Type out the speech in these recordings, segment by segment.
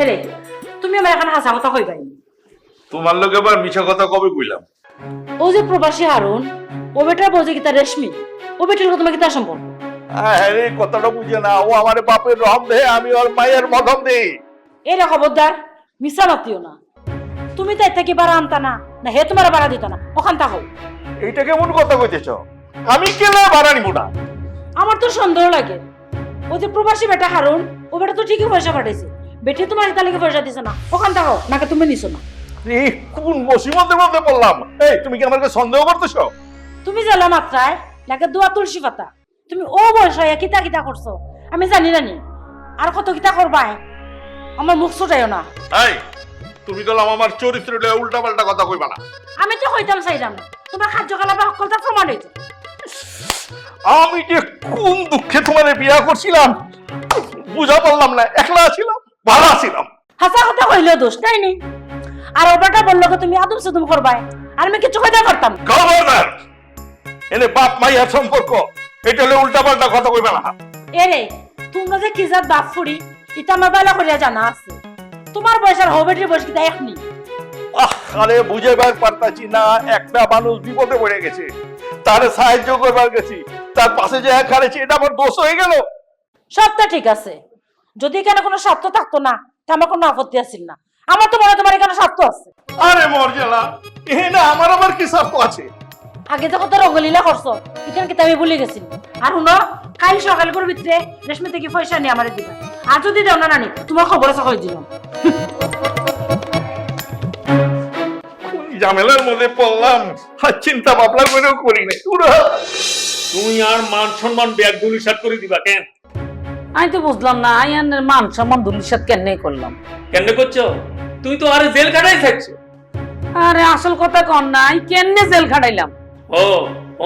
এরে তুমি আমার এখন হাসা কথা কইবাই। তোমার লোক এবার মিছা কথা কবে কইলাম? ও যে প্রবাসী হারুন, ও বেটার বউ যে কিতা রেশমি, ও বেটার লোক তোমাকে কিতা সম্পর্ক? আরে কথাটা বুঝে না, ও আমার বাপের রহম দে, আমি ওর মায়ের মধম দেই। এরে খবরদার, মিছা মাতিও না। তুমি তাই থেকে বাড়া আনতা না, না হে তোমার বাড়া দিত না, ওখান থাকো। এইটা কেমন কথা কইতেছ? আমি কেলে ভাড়া নিব না? আমার তো সন্দেহ লাগে, ও যে প্রবাসী বেটা হারুন, ও বেটা তো ঠিকই পয়সা পাঠাইছে, বেটি তোমার তালিকে পয়সা দিছে না, ওখান থাকো নাকি তুমি নিছো না? এই কোন মুসিবতের মধ্যে পড়লাম? এই তুমি কি আমাকে সন্দেহ করতেছো? তুমি জেলা মাত্রায় লাগে দোয়া তুলসী পাতা, তুমি ও বয়স হয়ে কিতা কিতা করছো আমি জানি না নি, আর কত কিতা করবাই, আমার মুখ ছুটাইও না। এই তুমি তো আমার চরিত্রটা উল্টা পাল্টা কথা কইবা না। আমি তো কইতাম চাইতাম না, তোমার কার্যকলাপে সকলটা প্রমাণ হইতো। আমি যে কোন দুঃখে তোমারে বিয়া করছিলাম বুঝা পারলাম না, একলা ছিলাম, ভালো ছিলাম। হাসা কথা কইলেও দোষ তাই নি, আর ওটা বললো তুমি আদম সুদম করবাই, আর আমি কিছু কইতে পারতাম। খবরদার, এনে বাপ মাইয়ার সম্পর্ক, এটা হলে উল্টা পাল্টা কথা কইবা না। এরে তোমরা যে কি জাত বাপ ফুড়ি, এটা আমার বেলা করিয়া জানা আছে। তোমার বয়স আর হবেটির বয়স কিতা এখনি? আরে বুঝাইবার পারতাছি না, একটা মানুষ বিপদে পড়ে গেছে, তারে সাহায্য করবার গেছি, তার পাশে যে এক হারেছি, এটা আমার দোষ হয়ে গেল। সবটা ঠিক আছে, যদি এখানে কোনো স্বার্থ থাকতো না তা আমার কোনো আপত্তি আছিল না। আমার তো মনে হয় তোমার এখানে স্বার্থ আছে। আরে মর্যাদা, এখানে আমার আবার কি স্বার্থ আছে? আগে তো কত রঙ্গলীলা করছো, এখানে কিন্তু আমি ভুলে গেছি। আর শুনো, কাল সকাল করে ভিতরে রেশমি থেকে পয়সা নিয়ে আমার দিবা, আর যদি দেও না নানি তোমার খবর আছে কই দিলাম। ঝামেলার মধ্যে পড়লাম, আর চিন্তা ভাবনা করেও করি না। তুমি আর মান সম্মান ব্যাগ দুলিশাত করে দিবা কেন? আমি তো বুঝলাম না, আইয়ানের মান সম্মান দুলিশাত কেন করলাম? কেন করছো? তুমি তো আরে জেল কাটাই থাকছো। আরে আসল কথা কন নাই, কেন জেল খাটাইলাম? ও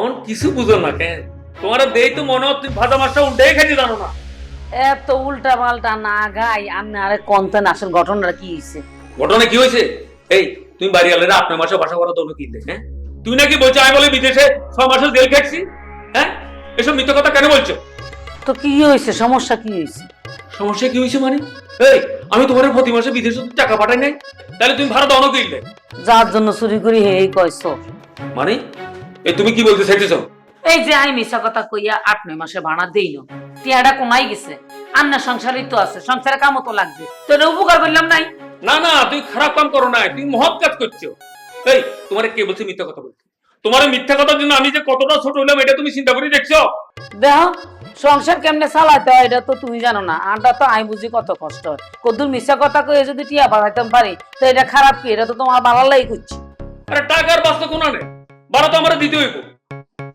অন কিছু বুঝো না কেন? তোমার দেই তো মনে হয় তুমি ভাজা মাছটা উল্টাই খাইতে জানো না। এত উল্টা পাল্টা না গাই, আমি আরে কনতেন আসল ঘটনাটা কি হয়েছে? ঘটনা কি হয়েছে? এই তুমি বাড়ি আলে আপনার মাসে বাসা করা দোনো কিনলে, হ্যাঁ? তুই নাকি বলছো আমি বলে বিদেশে 6 মাসের জেল খাটছি, হ্যাঁ? এসব মিথ্যা কথা কেন বলছো? তো কি হয়েছে, সমস্যা কি হয়েছে? সমস্যা কি হয়েছে মানে? এই আমি তোমার প্রতি মাসে বিদেশে টাকা পাঠাই নাই, তাহলে তুমি ভাড়া দোনো কিনলে? যার জন্য চুরি করি হে কইছো মানে এই তুমি কি বলতে চাইতেছো? এই যে আমি মিছা কথা কইয়া 8-9 মাসে ভাড়া দেই না, টিয়াটা কমাই গেছে, আন্না সংসারই তো আছে, সংসারে কামও তো লাগবে, তো এটা উপকার করলাম নাই? না না, তুই খারাপ কাম করো না, তুমি মহৎ কাজ করছো। এই তোমারে কে বলছে মিথ্যা কথা বলতে? তোমার মিথ্যা কথার জন্য আমি যে কতটা ছোট হইলাম এটা তুমি চিন্তা করে দেখছো? দেখো সংসার কেমনে চালাইতে হয় এটা তো তুমি জানো না, আন্ডা তো আমি বুঝি কত কষ্ট হয়। কদ্দুর মিছা কথা কয়ে যদি টিয়া বাড়াইতাম পারি তো এটা খারাপ কি? এটা তো তোমার ভালো লাগি করছি। আরে টাকার বাস্ত কোন নেই, বারো তো আমার দিতে হইব।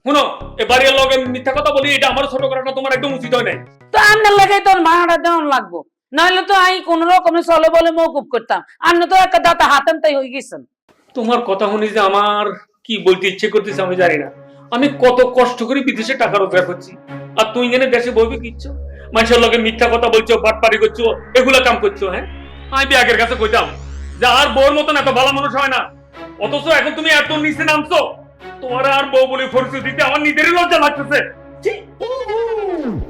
শুনো, এই বাড়ির লগে মিথ্যা কথা বলি, এটা আমার ছোট করাটা তোমার একদম উচিত হয় নাই। তো আন্নার লাগাই তোর ভাড়াটা দেওয়ান লাগবো, নাহলে তো আমি কোন রকমে চলে বলে মৌকুব করতাম। আন্না তো একটা দাতা হাতেন তাই হয়ে গেছেন। তোমার কথা শুনি যে আমার কি বলতে ইচ্ছে করতেছে আমি জানি না। আমি কত কষ্ট করে বিদেশে টাকা রোজগার করছি, আর তুই জেনে দেশে বইবে কিচ্ছ, মানুষের লগে মিথ্যা কথা বলছো, বাটপারি করছো, এগুলা কাম করছো। হ্যাঁ, আমি বিয়াকের কাছে কইতাম যে আর বউর মতন এত ভালো মানুষ হয় না, অথচ এখন তুমি এত নিচে নামছো। তোমার আর বউ বলে পরিচয় দিতে আমার নিজেরই লজ্জা লাগতেছে।